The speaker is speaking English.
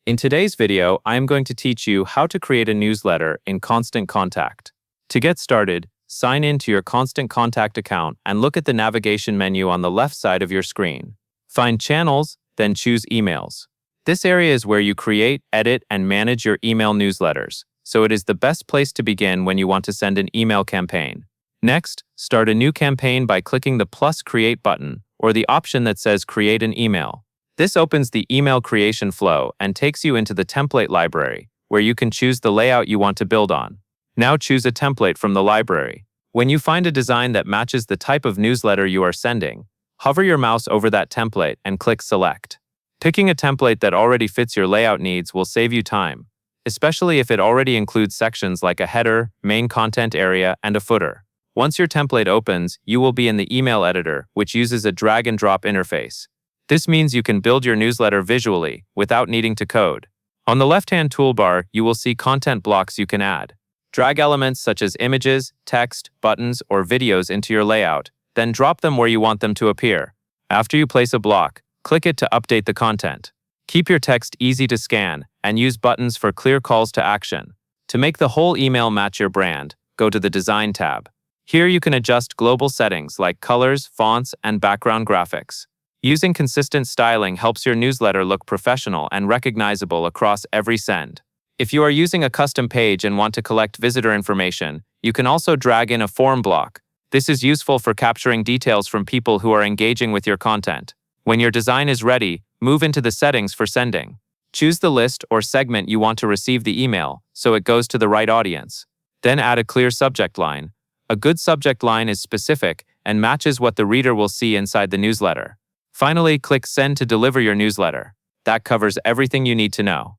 In today's video, I am going to teach you how to create a newsletter in Constant Contact. To get started, sign in to your Constant Contact account and look at the navigation menu on the left side of your screen. Find Channels, then choose Emails. This area is where you create, edit, and manage your email newsletters, so it is the best place to begin when you want to send an email campaign. Next, start a new campaign by clicking the plus Create button or the option that says Create an Email. This opens the email creation flow and takes you into the template library, where you can choose the layout you want to build on. Now choose a template from the library. When you find a design that matches the type of newsletter you are sending, hover your mouse over that template and click Select. Picking a template that already fits your layout needs will save you time, especially if it already includes sections like a header, main content area, and a footer. Once your template opens, you will be in the email editor, which uses a drag-and-drop interface. This means you can build your newsletter visually, without needing to code. On the left-hand toolbar, you will see content blocks you can add. Drag elements such as images, text, buttons, or videos into your layout, then drop them where you want them to appear. After you place a block, click it to update the content. Keep your text easy to scan, and use buttons for clear calls to action. To make the whole email match your brand, go to the Design tab. Here you can adjust global settings like colors, fonts, and background graphics. Using consistent styling helps your newsletter look professional and recognizable across every send. If you are using a custom page and want to collect visitor information, you can also drag in a form block. This is useful for capturing details from people who are engaging with your content. When your design is ready, move into the settings for sending. Choose the list or segment you want to receive the email, so it goes to the right audience. Then add a clear subject line. A good subject line is specific and matches what the reader will see inside the newsletter. Finally, click Send to deliver your newsletter. That covers everything you need to know.